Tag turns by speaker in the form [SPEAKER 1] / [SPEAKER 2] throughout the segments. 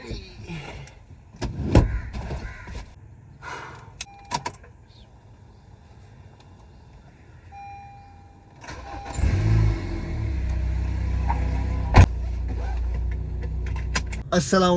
[SPEAKER 1] अस्सलाम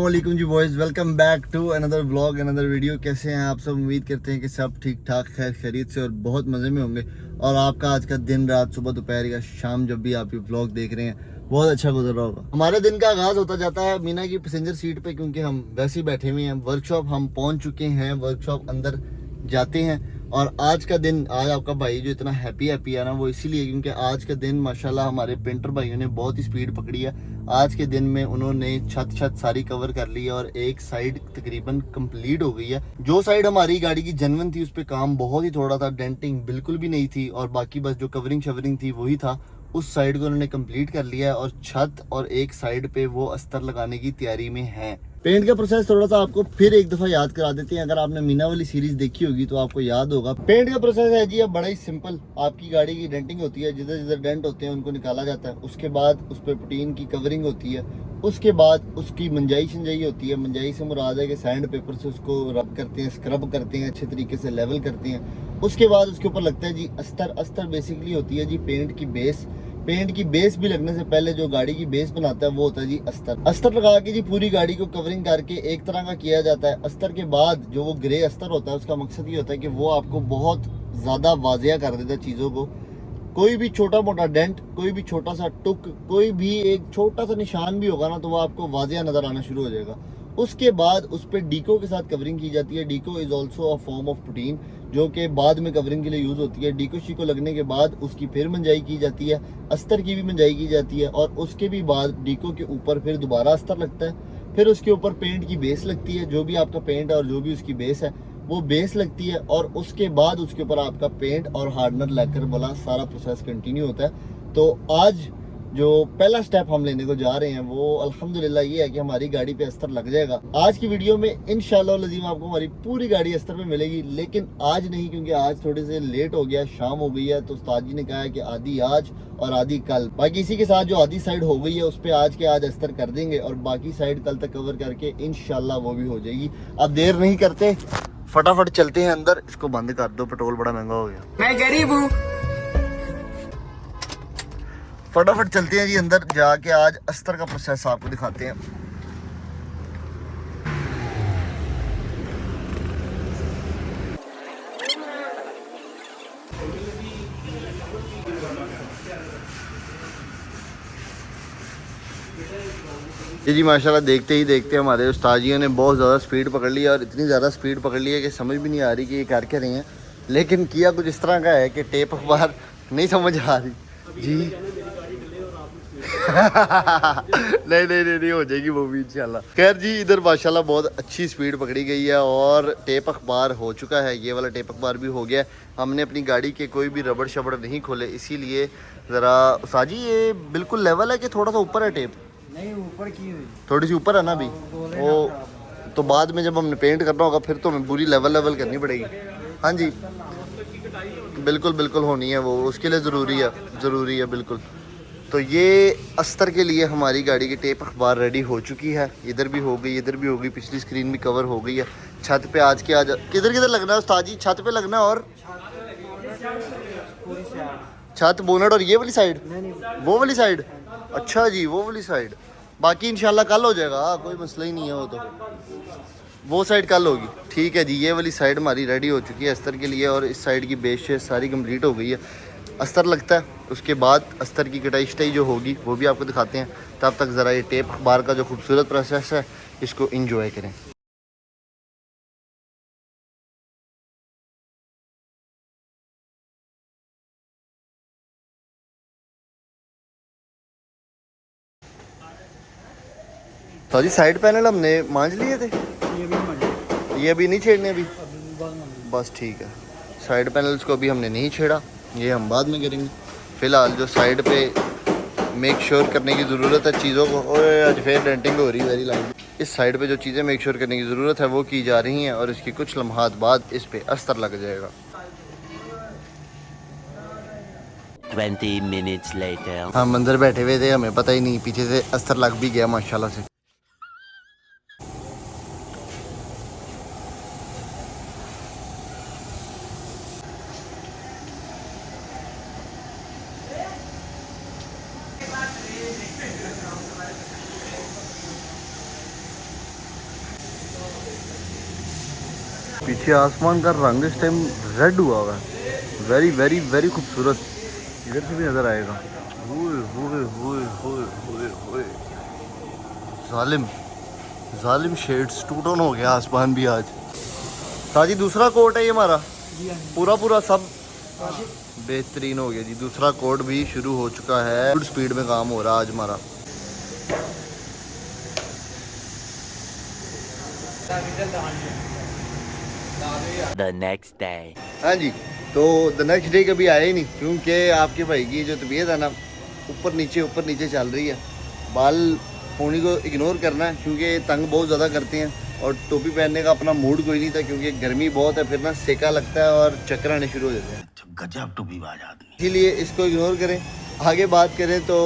[SPEAKER 1] वालेकुम जी boys, welcome back to another vlog, another video. कैसे हैं आप सब? उम्मीद करते हैं कि सब ठीक ठाक, खैर खैरियत से और बहुत मज़े में होंगे। और आपका आज का दिन, रात, सुबह, दोपहर या शाम, जब भी आप ये व्लॉग देख रहे हैं, बहुत अच्छा गुजर रहा होगा। हमारे दिन का आगाज़ होता जाता है मीना की पैसेंजर सीट पे, क्योंकि हम वैसे ही बैठे हुए हैं। वर्कशॉप हम पहुँच चुके हैं, वर्कशॉप अंदर जाते हैं। और आज का दिन, आज आपका भाई जो इतना हैप्पी है ना, वो इसीलिए क्योंकि आज का दिन माशाल्लाह हमारे पेंटर भाइयों ने बहुत ही स्पीड पकड़ी है। आज के दिन में उन्होंने छत सारी कवर कर ली है और एक साइड तकरीबन कंप्लीट हो गई है। जो साइड हमारी गाड़ी की जेन्युइन थी उस पर काम बहुत ही थोड़ा था, डेंटिंग बिल्कुल भी नहीं थी, और बाकी बस जो कवरिंग शवरिंग थी वही था। उस साइड को उन्होंने कंप्लीट कर लिया है और छत और एक साइड पे वो अस्तर लगाने की तैयारी में है। पेंट का प्रोसेस थोड़ा सा आपको फिर एक दफा याद करा देते हैं। अगर आपने मीना वाली सीरीज देखी होगी तो आपको याद होगा। पेंट का प्रोसेस है जी अब बड़ा ही सिंपल। आपकी गाड़ी की डेंटिंग होती है, जिधर जिधर डेंट होते हैं उनको निकाला जाता है। उसके बाद उस पर पुटीन की कवरिंग होती है। उसके बाद उसकी मंजाई शंजाई होती है। मंजाई से मुराद है कि सैंड पेपर से उसको रब करते हैं, स्क्रब करते हैं, अच्छे तरीके से लेवल करते हैं। उसके बाद उसके ऊपर लगता है जी अस्तर। अस्तर बेसिकली होती है जी पेंट की बेस। पेंट की बेस भी लगने से पहले जो गाड़ी की बेस बनाता है वो होता है जी अस्तर। अस्तर लगा के जी पूरी गाड़ी को कवरिंग करके एक तरह का किया जाता है। अस्तर के बाद जो वो ग्रे अस्तर होता है, उसका मकसद ये होता है कि वो आपको बहुत ज़्यादा वाजिया कर देता है चीज़ों को। कोई भी छोटा मोटा डेंट, कोई भी छोटा सा टुक, कोई भी एक छोटा सा निशान भी होगा ना, तो वो आपको वाजिया नज़र आना शुरू हो जाएगा। उसके बाद उस पर डीको के साथ कवरिंग की जाती है। Deco is also a form of protein, जो कि बाद में कवरिंग के लिए यूज़ होती है। डीको शीको लगने के बाद उसकी फिर मंजाई की जाती है, अस्तर की भी मंजाई की जाती है, और उसके भी बाद डीको के ऊपर फिर दोबारा अस्तर लगता है। फिर उसके ऊपर पेंट की बेस लगती है, जो भी आपका पेंट है और जो भी उसकी बेस है वो बेस लगती है, और उसके बाद उसके ऊपर आपका पेंट और हार्डनर लैकर वाला सारा प्रोसेस कंटिन्यू होता है। तो आज जो पहला स्टेप हम लेने को जा रहे हैं वो अल्हम्दुलिल्लाह ये है कि हमारी गाड़ी पे अस्तर लग जाएगा। आज की वीडियो में इंशाल्लाह लजीम आपको हमारी पूरी गाड़ी अस्तर पे मिलेगी, लेकिन आज नहीं, क्योंकि आज थोड़े से लेट हो गया, शाम हो गई है। तो उस्ताद जी ने कहा है कि आधी आज और आधी कल। बाकी इसी के साथ जो आधी साइड हो गई है उस पर आज के आज अस्तर कर देंगे, और बाकी साइड कल तक कवर करके इंशाल्लाह वो भी हो जाएगी। अब देर नहीं करते, फटाफट चलते हैं अंदर। इसको बंद कर दो, पेट्रोल बड़ा महंगा हो गया।
[SPEAKER 2] मैं गरीब हूँ।
[SPEAKER 1] फटाफट चलते हैं जी अंदर, जाके आज अस्तर का प्रोसेस आपको दिखाते हैं। जी माशाल्लाह देखते ही देखते हमारे उस्तादियों ने बहुत ज़्यादा स्पीड पकड़ ली, और इतनी ज़्यादा स्पीड पकड़ ली है कि समझ भी नहीं आ रही कि ये कर क्या रही हैं। लेकिन किया कुछ इस तरह का है कि टेप अखबार नहीं समझ आ रही जी। नहीं हो जाएगी वो भी इंशाल्लाह। खैर जी, इधर माशाल्लाह बहुत अच्छी स्पीड पकड़ी गई है और टेप अखबार हो चुका है। ये वाला टेप अखबार भी हो गया है। हमने अपनी गाड़ी के कोई भी रबड़ शबड़ नहीं खोले, इसीलिए ज़रा साजी ये बिल्कुल लेवल है कि थोड़ा सा ऊपर है टेप?
[SPEAKER 3] नहीं, ऊपर की हुई,
[SPEAKER 1] थोड़ी सी ऊपर है ना अभी वो। तो बाद में जब हमने पेंट करना होगा फिर तो हमें पूरी लेवल करनी पड़ेगी। हाँ जी बिल्कुल होनी है वो, उसके लिए ज़रूरी है बिल्कुल। तो ये अस्तर के लिए हमारी गाड़ी की टेप अखबार रेडी हो चुकी है। इधर भी हो गई, इधर भी हो गई, पिछली स्क्रीन भी कवर हो गई है। छत पे आज किधर लगना है उस्ताद जी? छत पे लगना है, और छत बोनट और ये वाली साइड, वो वाली साइड। अच्छा जी, वो वाली साइड। बाकी इंशाल्लाह कल हो जाएगा, कोई मसला ही नहीं है वो। तो वो साइड कल होगी। ठीक है जी, ये वाली साइड हमारी रेडी हो चुकी है अस्तर के लिए, और इस साइड की बेस शेस सारी कंप्लीट हो गई है। अस्तर लगता है, उसके बाद अस्तर की कटाई शटाई जो होगी वो भी आपको दिखाते हैं। तब तक ज़रा ये टेप अखबार का जो खूबसूरत प्रोसेस है इसको इंजॉय करें। तो जी साइड पैनल हमने मांझ लिए थे, ये अभी नहीं छेड़ने अभी बस ठीक है। साइड पैनल्स को अभी हमने नहीं छेड़ा, ये हम बाद में करेंगे। फ़िलहाल जो साइड पे मेक श्योर करने की ज़रूरत है चीज़ों को, और आज फिर डेंटिंग हो रही है वेरी लाइन। इस साइड पे जो चीज़ें मेक श्योर करने की ज़रूरत है वो की जा रही हैं, और इसकी कुछ लम्हात बाद इस पे अस्तर लग जाएगा।
[SPEAKER 4] 20 minutes later.
[SPEAKER 1] हम अंदर बैठे हुए थे, हमें पता ही नहीं, पीछे से अस्तर लग भी गया माशाल्लाह से। पीछे आसमान का रंग इस टाइम रेड हुआ हुआ है, वेरी वेरी वेरी खूबसूरत। इधर से भी नज़र आएगा। हुए हुए हुए हुए हुए हुए जालिम जालिम शेड्स, टू टोन हो गया आसमान भी आज। साजी दूसरा कोट है ये हमारा, पूरा पूरा सब बेहतरीन हो गया जी। दूसरा कोट भी शुरू हो चुका है, गुड स्पीड में काम हो रहा है आज हमारा।
[SPEAKER 4] The next day.
[SPEAKER 1] हाँ जी, तो द नेक्स्ट डे कभी आया ही नहीं, क्योंकि आपके भाई की जो तबीयत है ना ऊपर नीचे चल रही है। बाल पोनी को इग्नोर करना है क्योंकि तंग बहुत ज़्यादा करते हैं, और टोपी पहनने का अपना मूड कोई नहीं था क्योंकि गर्मी बहुत है, फिर ना सेका लगता है और चक्कर आने शुरू हो जाते हैं।
[SPEAKER 4] गजब टोपीबाज आदमी।
[SPEAKER 1] इसीलिए इसको इग्नोर करें। आगे बात करें तो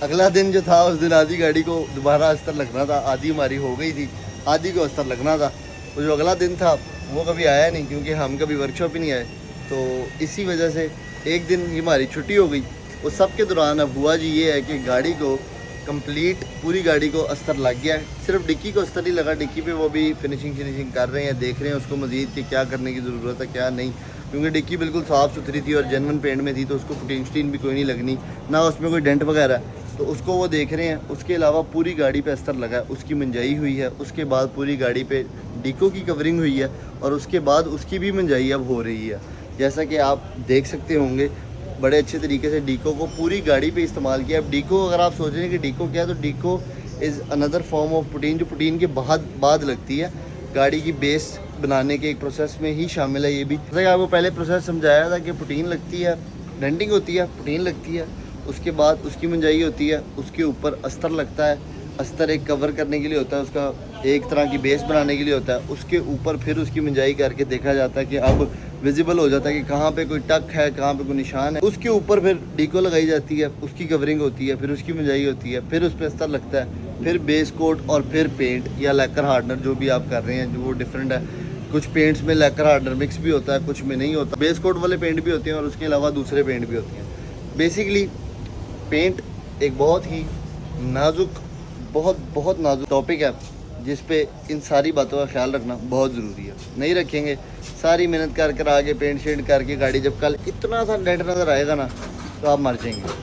[SPEAKER 1] अगला दिन जो था, उस दिन आधी गाड़ी को दोबारा अस्तर लगना था, आधी हमारी हो गई थी, आधी को अस्तर लगना था। वो जो अगला दिन था वो कभी आया नहीं क्योंकि हम कभी वर्कशॉप ही नहीं आए, तो इसी वजह से एक दिन ही हमारी छुट्टी हो गई। उस सब के दौरान अब हुआ जी ये है कि गाड़ी को कंप्लीट पूरी गाड़ी को अस्तर लग गया है, सिर्फ डिक्की को अस्तर ही लगा। डिक्की पे वो भी फिनिशिंग कर रहे हैं, देख रहे हैं उसको मज़ीद कि क्या करने की ज़रूरत है क्या नहीं, क्योंकि डिक्की बिल्कुल साफ़ सुथरी थी और जेन्युइन पेंट में थी, तो उसको पुटीन स्टीन भी कोई नहीं लगनी, ना उसमें कोई डेंट वगैरह, तो उसको वो देख रहे हैं। उसके अलावा पूरी गाड़ी पे अस्तर लगा है, उसकी मंजाई हुई है, उसके बाद पूरी गाड़ी पे डिको की कवरिंग हुई है, और उसके बाद उसकी भी मंजाई अब हो रही है। जैसा कि आप देख सकते होंगे, बड़े अच्छे तरीके से डीको को पूरी गाड़ी पे इस्तेमाल किया। अब डीको, अगर आप सोच रहे हैं कि डीको क्या है, तो deco is another form of protein, जो पुटीन के बाद लगती है। गाड़ी की बेस बनाने के एक प्रोसेस में ही शामिल है ये भी। जैसे आपको पहले प्रोसेस समझाया था कि पुटीन लगती है, डेंटिंग होती है, पुटीन लगती है, उसके बाद उसकी मंजाई होती है, उसके ऊपर अस्तर लगता है। अस्तर एक कवर करने के लिए होता है, उसका एक तरह की बेस बनाने के लिए होता है। उसके ऊपर फिर उसकी मंजाई करके देखा जाता है कि अब विजिबल हो जाता है कि कहाँ पे कोई टक है, कहाँ पे कोई निशान है। उसके ऊपर फिर डीको लगाई जाती है, उसकी कवरिंग होती है, फिर उसकी मंजाई होती है, फिर उस पर अस्तर लगता है, फिर बेस कोट और फिर पेंट या लैकर हार्डनर जो भी आप कर रहे हैं, जो वो डिफरेंट है। कुछ पेंट्स में लैकर हार्डनर मिक्स भी होता है, कुछ में नहीं होता। बेस कोट वाले पेंट भी होते हैं और उसके अलावा दूसरे पेंट भी होते हैं। बेसिकली पेंट एक बहुत ही नाजुक, बहुत नाजुक टॉपिक है, जिस पे इन सारी बातों का ख्याल रखना बहुत ज़रूरी है। नहीं रखेंगे, सारी मेहनत कर आगे पेंट शेड करके गाड़ी जब कल इतना सा डेंट नज़र आएगा ना, तो आप मर जाएंगे।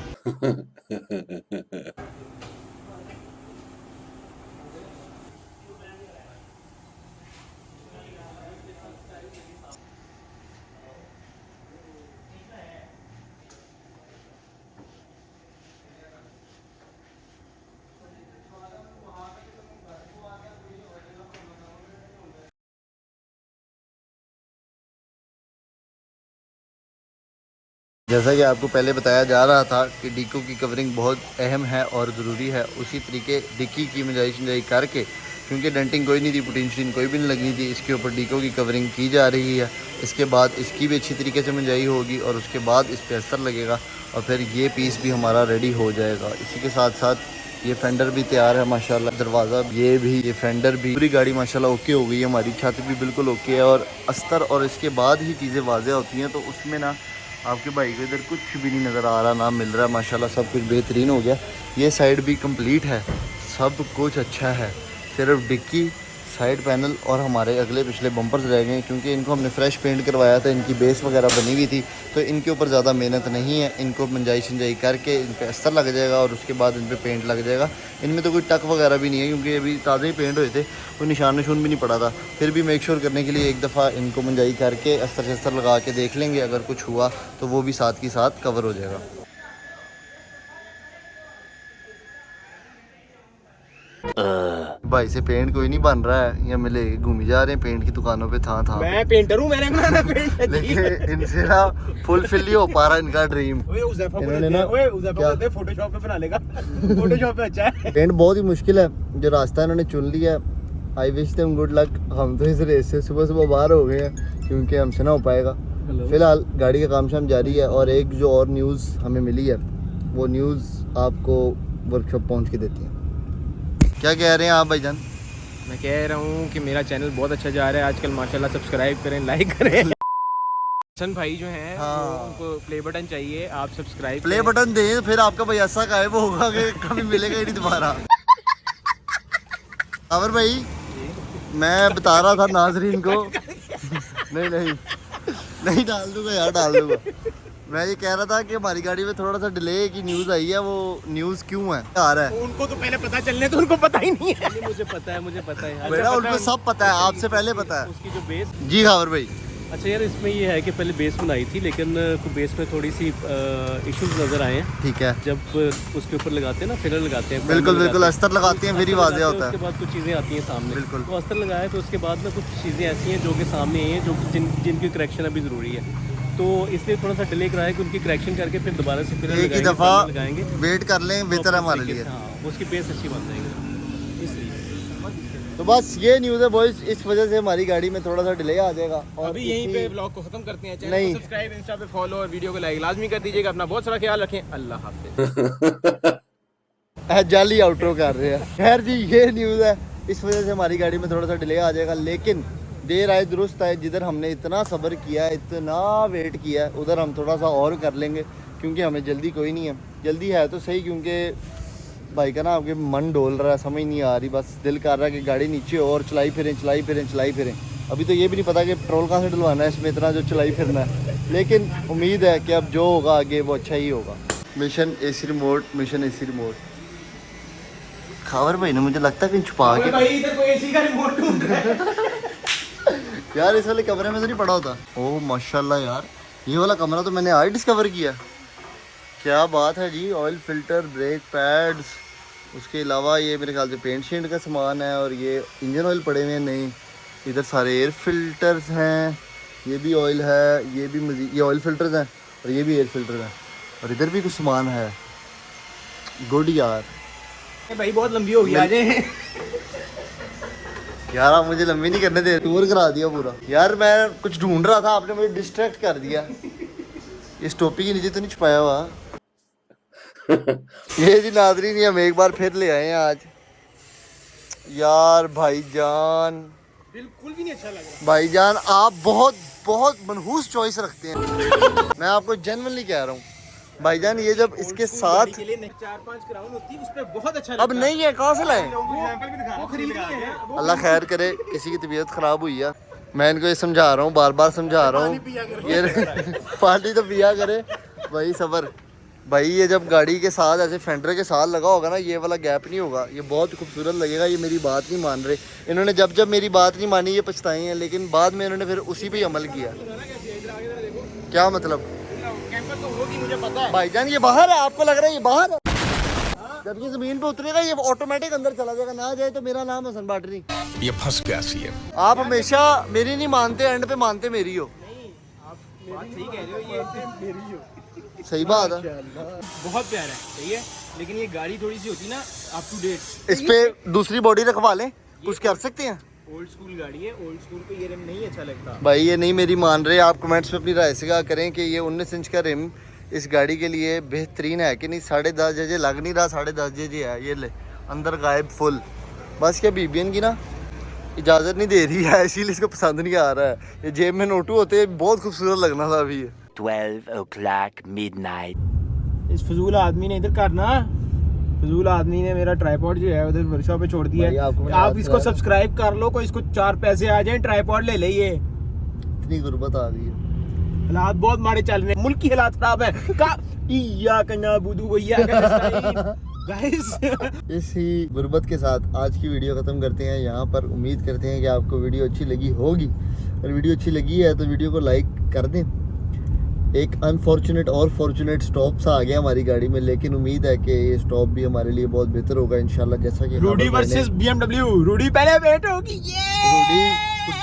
[SPEAKER 1] जैसा कि आपको पहले बताया जा रहा था कि डिक्की की कवरिंग बहुत अहम है और ज़रूरी है, उसी तरीके डिक्की की मंजाई शंजाई करके, क्योंकि डेंटिंग कोई नहीं थी, पुटीन स्टीन कोई भी नहीं लगनी थी, इसके ऊपर डिक्की की कवरिंग की जा रही है। इसके बाद इसकी भी अच्छी तरीके से मंजाई होगी और उसके बाद इस पर अस्तर लगेगा और फिर ये पीस भी हमारा रेडी हो जाएगा। इसी के साथ साथ ये फेंडर भी तैयार है माशाल्लाह, दरवाज़ा ये भी, ये फेंडर भी, पूरी गाड़ी माशाल्लाह ओके हो गई है। हमारी छत भी बिल्कुल ओके है और अस्तर और इसके बाद ही चीज़ें वाज़ेह होती हैं, तो उसमें ना आपके भाई को इधर कुछ भी नहीं नज़र आ रहा, ना मिल रहा है। माशाल्लाह सब कुछ बेहतरीन हो गया। ये साइड भी कंप्लीट है, सब कुछ अच्छा है, सिर्फ डिक्की, साइड पैनल और हमारे अगले पिछले बम्पर्स रह गए, क्योंकि इनको हमने फ्रेश पेंट करवाया था, इनकी बेस वगैरह बनी हुई थी, तो इनके ऊपर ज़्यादा मेहनत नहीं है। इनको मंजाई शंजाई करके इन पर अस्तर लग जाएगा और उसके बाद इन पर पेंट लग जाएगा। इनमें तो कोई टक वगैरह भी नहीं है, क्योंकि अभी ताज़े ही पेंट हुए थे, कोई निशान निशून भी नहीं पड़ा था। फिर भी मेक श्योर करने के लिए एक दफ़ा इनको मंजाई करके अस्तर शस्तर लगा के देख लेंगे, अगर कुछ हुआ तो वो भी साथ के साथ कवर हो जाएगा। भाई से पेंट कोई नहीं बन रहा है, या मिले घूमी जा रहे हैं पेंट की दुकानों पे था।
[SPEAKER 2] मैं पेंटर हूँ, मैंने बनाना पेंट।
[SPEAKER 1] लेकिन इनसे ना फुलफिल नहीं हो पा रहा इनका ड्रीम। इन्होंने ना
[SPEAKER 2] फोटोशॉप पे बना लेगा, फोटोशॉप पे अच्छा है।
[SPEAKER 1] पेंट बहुत ही मुश्किल है, जो रास्ता इन्होंने चुन लिया। I wish them good luck. हम तो इस रेस से सुबह बाहर हो गए हैं, क्योंकि हमसे ना हो पाएगा। फिलहाल गाड़ी का काम शाम जारी है, और एक जो और न्यूज़ हमें मिली है, वो न्यूज़ आपको वर्कशॉप पहुँच के देती है। क्या कह रहे हैं आप भाईजान?
[SPEAKER 2] मैं कह रहा हूँ कि मेरा चैनल बहुत अच्छा जा रहा है आजकल माशाल्लाह। सब्सक्राइब करें, लाइक करें। हसन भाई जो हैं,
[SPEAKER 1] हाँ।
[SPEAKER 2] उनको प्ले बटन चाहिए, आप सब्सक्राइब
[SPEAKER 1] प्ले बटन दें, फिर आपका भाई ऐसा गायब होगा कि कभी मिलेगा ही नहीं दोबारा। अवर भाई मैं बता रहा था नाजरीन को नहीं नहीं नहीं डाल दूंगा यार, डाल दूंगा। मैं ये कह रहा था कि हमारी गाड़ी में थोड़ा सा डिले की न्यूज़ आई है, वो न्यूज़ क्यों है आ रहा है?
[SPEAKER 2] उनको तो पहले पता चलने तो उनको पता ही नहीं है। मुझे पता है
[SPEAKER 1] बेटा उनको सब पता है, आपसे पहले पता है।
[SPEAKER 2] उसकी जो बेस।
[SPEAKER 1] जी खावर भाई।
[SPEAKER 3] अच्छा यार, इसमें ये है कि पहले बेस बनाई थी, लेकिन बेस में थोड़ी सी इश्यूज नज़र आए हैं।
[SPEAKER 1] ठीक है।
[SPEAKER 3] जब उसके ऊपर लगाते हैं ना, फिलर लगाते हैं,
[SPEAKER 1] बिल्कुल बिल्कुल, अस्तर लगाते हैं फिर ही वाज़ेह होता है।
[SPEAKER 3] उसके बाद कुछ चीज़ें आती हैं सामने।
[SPEAKER 1] बिल्कुल।
[SPEAKER 3] तो अस्तर लगाया तो उसके बाद में कुछ चीज़ें ऐसी हैं जो कि सामने आई हैं, जो जिनकी करेक्शन अभी ज़रूरी है। तो इसलिए थोड़ा सा डिले कराया कि उनकी करेक्शन करके फिर दोबारा से फिर
[SPEAKER 1] एक ही दफ़ा वेट कर लें, बेहतर है हमारे लिए।
[SPEAKER 3] हाँ, उसकी बेस अच्छी बन जाएगी इसलिए।
[SPEAKER 1] तो बस ये न्यूज़ है बॉयज, इस वजह से हमारी गाड़ी में थोड़ा सा डिले आ जाएगा। और
[SPEAKER 2] अभी यहीं पे ब्लॉग को खत्म करते हैं। चैनल
[SPEAKER 1] नहीं।
[SPEAKER 2] को सब्सक्राइब, इंस्टा पे फॉलो और वीडियो को लाइक लाजमी कर दीजिएगा। अपना बहुत सारा ख्याल रखें। अल्लाह हाफिज़।
[SPEAKER 1] जाली आउटरो कर रहे हैं। खैर जी, ये न्यूज़ है, इस वजह से हमारी गाड़ी में थोड़ा सा डिले आ जाएगा, लेकिन देर आए दुरुस्त आए। जिधर हमने इतना सब्र किया है, इतना वेट किया है, उधर हम थोड़ा सा और कर लेंगे, क्योंकि हमें जल्दी कोई नहीं है। जल्दी है तो सही, क्योंकि भाई का ना आपके मन डोल रहा है, समझ नहीं आ रही, बस दिल कर रहा है कि गाड़ी नीचे हो और चलाई फिरें। अभी तो ये भी नहीं पता कि पेट्रोल कहाँ से डलवाना है इसमें, इतना जो चलाई फिरना है। लेकिन उम्मीद है कि अब जो होगा आगे वो अच्छा ही होगा। Mission AC remote. खावर भाई ने मुझे लगता है कहीं छुपा के
[SPEAKER 2] भाई इधर कोई एसी का रिमोट ढूंढ रहा है।
[SPEAKER 1] यार इस वाले कमरे में तो नहीं पड़ा होता। ओह माशाल्लाह यार, ये वाला कमरा तो मैंने आज डिस्कवर किया। क्या बात है जी। ऑयल फिल्टर, ब्रेक पैड्स, उसके अलावा ये मेरे ख्याल से पेंट शेंट का सामान है, और ये इंजन ऑयल पड़े हुए हैं। नहीं, इधर सारे एयर फिल्टर्स हैं, ये भी ऑयल है, ये भी मजीद ये ऑयल फिल्टर्स हैं, और ये भी एयर फिल्टर हैं, और इधर भी कुछ सामान है। गुड यार।
[SPEAKER 2] भाई बहुत लंबी हो गई आज
[SPEAKER 1] यार आप मुझे लंबी नहीं करने दे, टूर करा दिया पूरा। यार मैं कुछ ढूंढ रहा था, आपने मुझे डिस्ट्रैक्ट कर दिया। इस टोपी के नीचे तो नहीं छुपाया हुआ? ये जी नाज़रीन, हम एक बार फिर ले आए हैं आज। यार भाईजान,
[SPEAKER 2] बिल्कुल भी नहीं अच्छा लग रहा।
[SPEAKER 1] भाईजान आप बहुत बहुत मनहूस चॉइस रखते हैं। मैं आपको जेन्युइनली कह रहा हूँ भाईजान, ये जब इसके साथ
[SPEAKER 2] 4-5 क्राउन होती है, उस पे बहुत अच्छा
[SPEAKER 1] अब नहीं है, कहाँ से लाए?
[SPEAKER 2] वो खरीदनी है।
[SPEAKER 1] अल्लाह खैर करे, किसी की तबीयत ख़राब हुई है। मैं इनको ये समझा रहा हूँ, बार बार समझा रहा हूँ, ये पानी तो पिया करे भाई, सबर भाई। ये जब गाड़ी के साथ ऐसे फेंडर के साथ लगा होगा ना, ये वाला गैप नहीं होगा, ये बहुत खूबसूरत लगेगा। ये मेरी बात नहीं मान रहे, इन्होंने जब मेरी बात नहीं मानी ये पछताए हैं, लेकिन बाद में इन्होंने फिर उसी पे अमल किया। क्या मतलब?
[SPEAKER 2] कैंपर तो होगी, मुझे पता है।
[SPEAKER 1] भाईजान ये बाहर है, आपको लग रहा है ये बाहर है? जब ये जमीन पे उतरेगा ये ऑटोमेटिक अंदर चला जाएगा। ना जाए तो मेरा नाम हसन बाटरी।
[SPEAKER 5] ये फंस गया सीएम।
[SPEAKER 1] आप हमेशा मेरी नहीं मानते, एंड पे मानते मेरी हो।
[SPEAKER 2] बात सही कह रहे हो, ये मेरी हो।
[SPEAKER 1] सही बात है।
[SPEAKER 2] बहुत प्यारा है, सही है, लेकिन ये गाड़ी थोड़ी सी होती ना अप टू डेट।
[SPEAKER 1] इस पे दूसरी बॉडी रखवा लें, कुछ कर सकते हैं।
[SPEAKER 2] ओल्ड स्कूल गाड़ी है, ओल्ड स्कूल को ये रिम नहीं अच्छा लगता।
[SPEAKER 1] भाई ये नहीं मेरी मान रहे, आप कमेंट्स में अपनी राय से करें कि ये 19 इंच का रिम इस गाड़ी के लिए बेहतरीन है कि नहीं। 10.5 जजे लग नहीं रहा, 10.5 जजे है। ये ले अंदर गायब फुल। बस क्या बीबीएन की ना इजाज़त नहीं दे रही है, इसीलिए इसको पसंद नहीं आ रहा है। ये जेब में नोटू होते बहुत खूबसूरत लगना था अभी।
[SPEAKER 4] 12 o'clock midnight.
[SPEAKER 2] इस फजूल आदमी ने इधर करना, फजूल आदमी ने मेरा ट्राइपॉड जो है उधर वर्कशॉप पे छोड़ दिया है। आप इसको सब्सक्राइब कर लो, कोई इसको 4 पैसे आ जाए, ट्राइपॉड ले ले। ये
[SPEAKER 1] इतनी गुर्बत आ गई है,
[SPEAKER 2] हालात बहुत माड़े चल रहे हैं, मुल्क की हालात खराब है। गाइस
[SPEAKER 1] इसी गुर्बत के साथ आज की वीडियो ख़त्म करते हैं यहाँ पर। उम्मीद करते हैं कि आपको वीडियो अच्छी लगी होगी, और वीडियो अच्छी लगी है तो वीडियो को लाइक कर दें। एक अनफॉर्चुनेट और फॉर्चुनेट स्टॉप सा आ गया हमारी गाड़ी में, लेकिन उम्मीद है कि ये स्टॉप भी हमारे लिए बहुत बेहतर होगा इंशाल्लाह। जैसा कि
[SPEAKER 2] रूडी वर्सेस BMW, रूडी पहले वेट होगी।
[SPEAKER 1] रूडी कुछ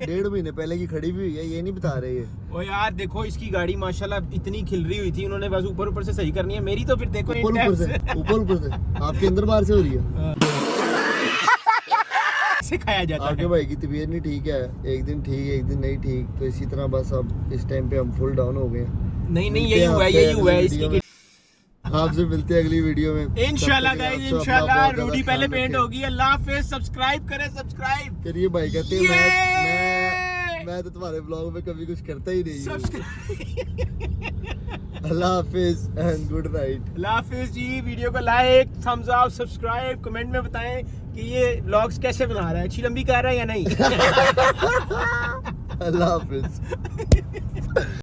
[SPEAKER 1] डेढ़ महीने पहले की खड़ी भी हुई है, ये नहीं बता रहे ये।
[SPEAKER 2] ओ यार देखो इसकी गाड़ी माशाल्लाह इतनी खिल रही हुई थी, उन्होंने बस ऊपर से सही करनी है। मेरी तो फिर देखो
[SPEAKER 1] ऊपर से आपके अंदर बाहर से हो रही है।
[SPEAKER 2] सिखाया जाता
[SPEAKER 1] आपके
[SPEAKER 2] है।
[SPEAKER 1] भाई की तबीयत नहीं ठीक है, एक दिन ठीक एक दिन नहीं ठीक, तो इसी तरह बस अब इस टाइम पे हम फुल डाउन हो गए।
[SPEAKER 2] नहीं यही हुआ है इसकी।
[SPEAKER 1] आपसे मिलते हैं अगली वीडियो में
[SPEAKER 2] इंशाल्लाह गाइस, इंशाल्लाह। रूडी पहले पेंट होगी। अल्लाह हाफिज़। सब्सक्राइब करें, सब्सक्राइब
[SPEAKER 1] करिए। भाई कहते हैं मैं तो तुम्हारे ब्लॉग में कभी कुछ करता ही नहीं हूँ। अल्लाह हाफिज एंड गुड नाइट।
[SPEAKER 2] अल्लाह हाफिज़ जी। वीडियो को like, thumbs up, subscribe, comment में बताएं कि ये व्लॉग्स कैसे बना रहा है, अच्छी लंबी कर रहा है या नहीं।
[SPEAKER 1] अल्लाह हाफिज।